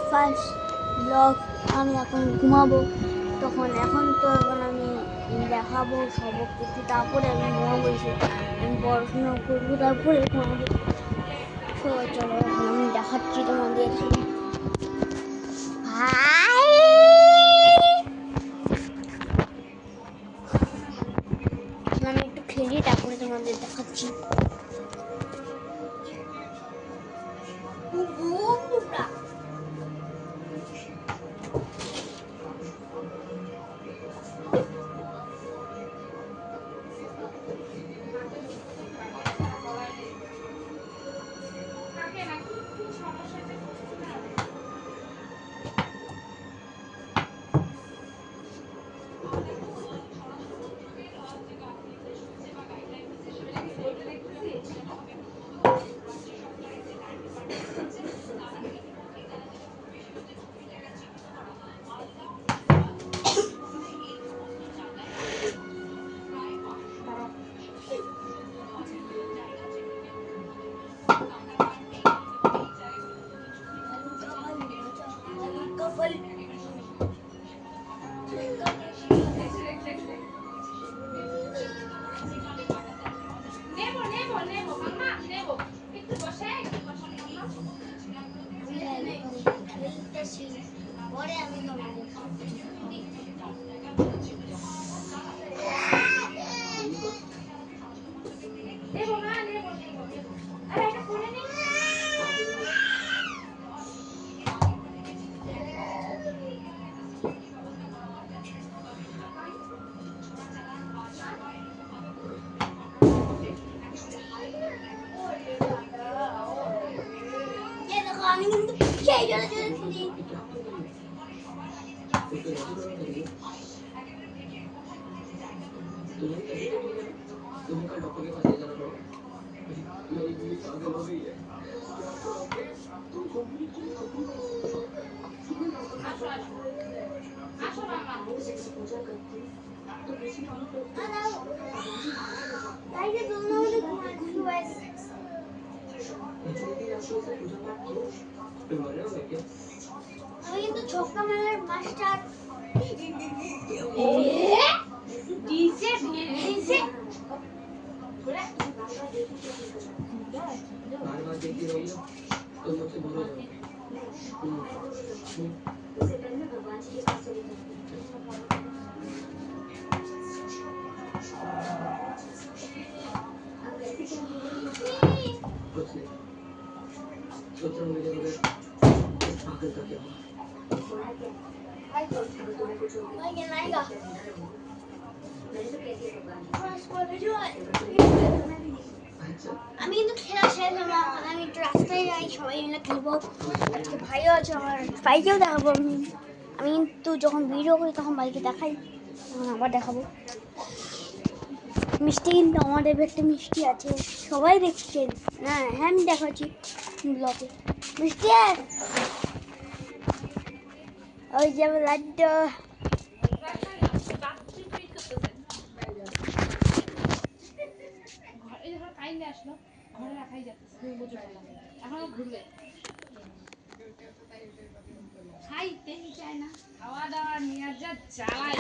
First blog. আমি এখন ঘুমাবো, এখন আমি দেখাবো সবক কিছু, তারপরে আমি ঘুমাবো, এসে আমি পড়াশোনা করবো, তারপরে ঘুমাবো। চলো এখন আমি দেখাচ্ছি তোমাদের। আমি একটু খেলি, তারপরে তোমাদের দেখাচ্ছি। পরে আমি কিন্তু খেয়ে জোরে জোরে খুঁজি। আমি কিন্তু ছক্কা মারার মাস্টার। আমি কিন্তু খেলা শেষ হলো, আমি একটু রাস্তায় যাই, সবাই মিলে খেলবো। আজকে ভাইও আছে আমার, ভাইকেও দেখাবো। আমি কিন্তু যখন ভিডিও করি তখন ভাইকে দেখাই, তখন আবার দেখাবো। মিষ্টি কিন্তু আমাদের একটা মিষ্টি আছে, সবাই দেখছে। হ্যাঁ আমি দেখাচ্ছি ব্লগে। মিষ্টি ওই যে আমার লাড্ডু।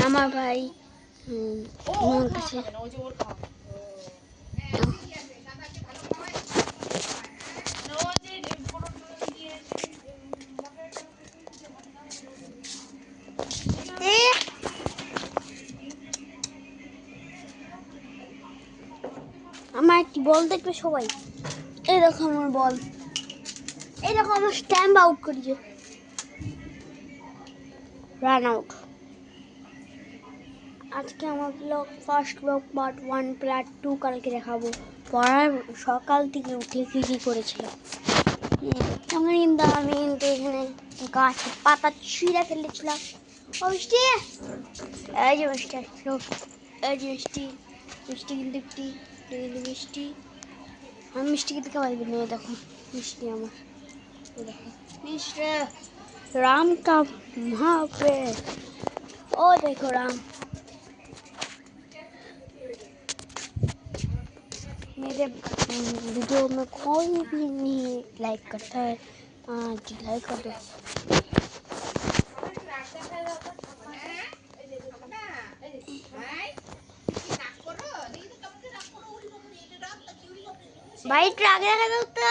আমার ভাই আমার কাছে আমার একটি বল দেখবে সবাই। এই দেখো আমার বল, এই দেখো আমার স্ট্যাম্প আউট করেছে, রান আউট। আজকে আমার blog first blog part 1 part 2 কালকে দেখাবো। পড়ার সকাল থেকে উঠে কী করেছিলাম। আমি কিন্তু এখানে গাছের পাতা ছিঁড়ে ফেলেছিলাম। ও মিষ্টি, এই যে মিষ্টি আসলো, এই যে মিষ্টি। মিষ্টি কিন্তু মিষ্টি। আমি মিষ্টিকে দেখে পারবি না, দেখো মিষ্টি আমার, দেখো মিষ্টি। राम का वहाँ पे, ओ देखो राम। मेरे वीडियो में कोई भी नहीं लाइक करता है, लाइक कर दो। ভাই একটু আগে দেখা দাও তো।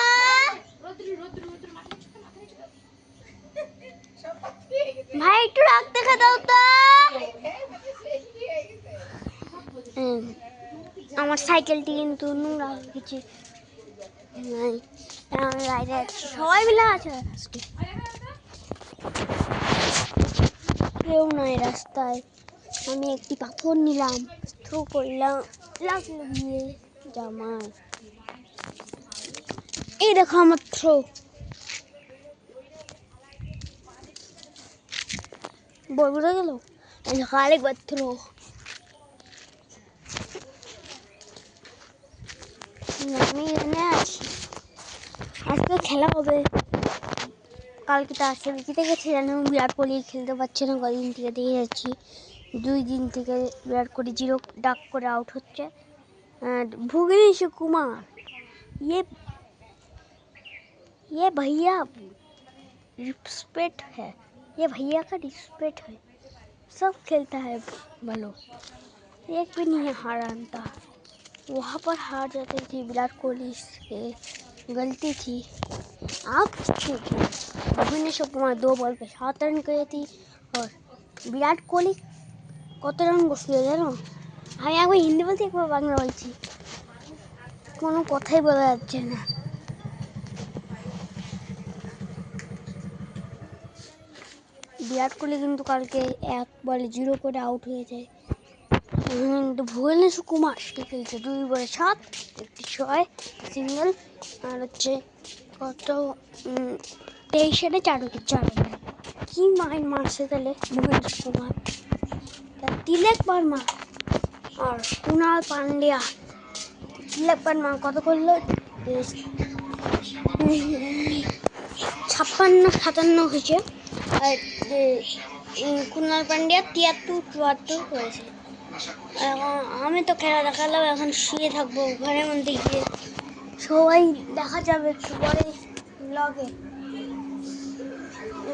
ভাই একটু রাগ দেখা দাও তো। আমার সাইকেলটি কিন্তু নোংরা হয়ে গেছে। আমি বাইরে আছি, সবাই মিলে আছে আজকে, কেউ নাই রাস্তায়। আমি একটি পাথর নিলাম, থ্রো করলাম, লাগলো গিয়ে জামায়। এই দেখো আমার থ্রো। বলবো গেল আরেকবার থ্রো। আমি এখানে আছি, আজকে খেলা হবে। কালকে তো আসছে জিতে গেছে, জানো বিরাট কোহলি খেলতে পারছে না, কদিন থেকে দেখে যাচ্ছি। 2 দিন থেকে বিরাট কোহলি 0 ডাক করে আউট হচ্ছে। भुवनेश कुमार, ये ये भैया रिस्पेक्ट है, ये भैया का रिस्पेक्ट है, सब खेलता है बोलो, एक भी नहीं हारता। वहाँ पर हार जाते थे, विराट कोहली से गलती थी। आप भुवनेश कुमार 2 बॉल पे 7 रन करे थी, और विराट कोहली কত রান করছিল জানো? আমি একবার হিন্দি বলছি, একবার বাংলা বলছি, কোনো কথাই বলা যাচ্ছে না। বিরাট কোহলি কিন্তু কালকে 1 বলে 0 করে আউট হয়ে যায়। কিন্তু ভুবনেশ কুমার খেলছে 2 বলে 7, একটি 6 সিঙ্গেল, আর হচ্ছে কত 23 রানে 4 উইকেট। কি মাইন্ড মারছে তাহলে ভুবনেশ কুমার, তিলক বর্মা আর কুণাল পান্ডিয়া। তিলক বর্মা কত করলো? 56-57 হয়েছে, আর কুণাল পান্ডিয়া 73-74 করেছে। আমি তো খেলা দেখালাম, এখন শুয়ে থাকবো ঘরের মধ্যে গিয়ে। সবাই দেখা যাবে একটু পরে ব্লগে,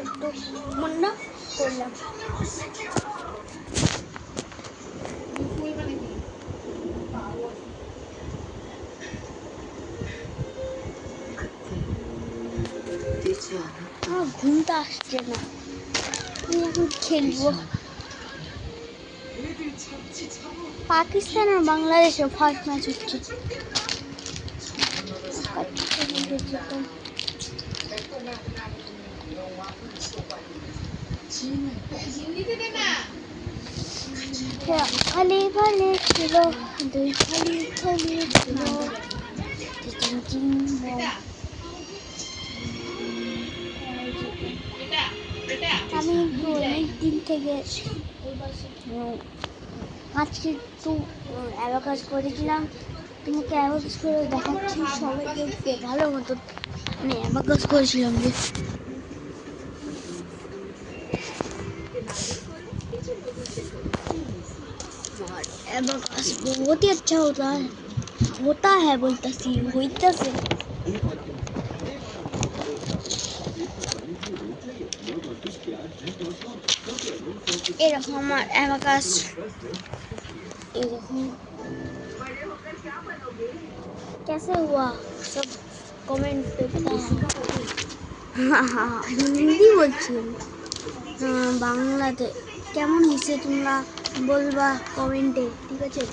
একটু মনে করলাম। আমার ঘুমটা আসছে না, আমি এখন খেলবো। পাকিস্তান আর বাংলাদেশের ফার্স্ট ম্যাচ হচ্ছে। খালি ভালে ছিল, দুই খালি খালি ছিল। আমি অনেক দিন থেকে আজকে একটু অ্যাবাকাস করেছিলাম, তোমাকে অ্যাবাকাস করে দেখাচ্ছি, সবাই দেখবে ভালো মতো। আমি অ্যাবাকাস করেছিলাম যে अबकास बहुत ही अच्छा होता है बोलता सी होता से। এরকম আমার অ্যাবাকাস, এরকম कैसे हुआ सब कमेंट पे बताना। हाँ हिंदी বলছি, বাংলাতে কেমন হয়েছে তোমরা বলবা কমেন্টে, ঠিক আছে?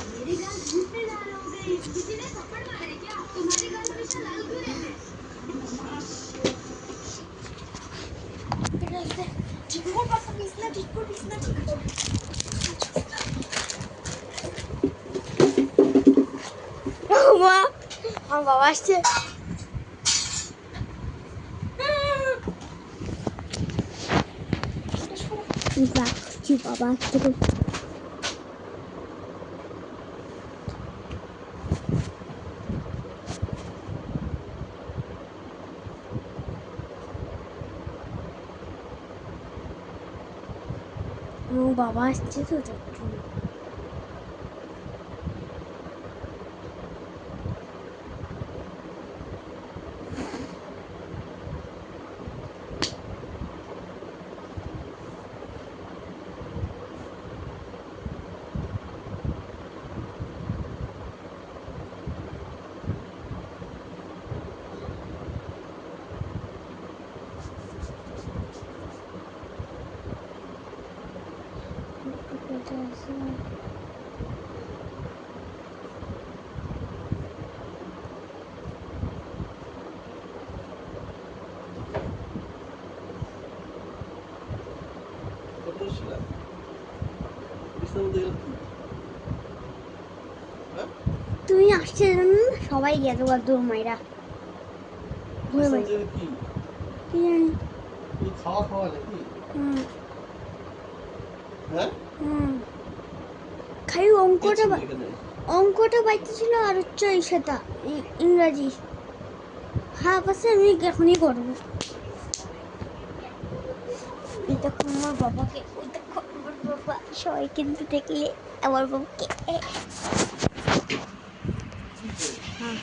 আমার বাবা আসছে। কি বাবা আসছে তো। বাবা আসছে তো তুমি আসছে জানো না, সবাই গেল দৌড় মাইরা ঘুরে বাড়ি কি জানি খাওয়া খাওয়া নাকি খালি অঙ্কটা বাইতেছিল আর হচ্ছে এই সেটা ইংরাজি হ্যাঁ পাশে আমি এখনই করবো। এই দেখো আমার বাবাকে, ওই দেখো আমার বাবা, সবাই কিন্তু দেখলে আমার বাবাকে হ্যাঁ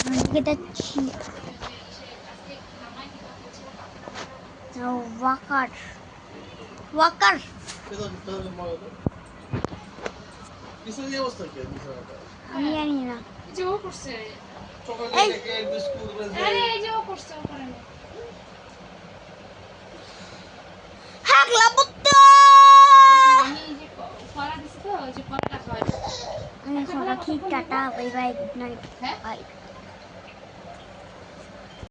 আমি যাচ্ছি ওয়াকার ওয়াকার আমি জানি না tata bye bye good night bye.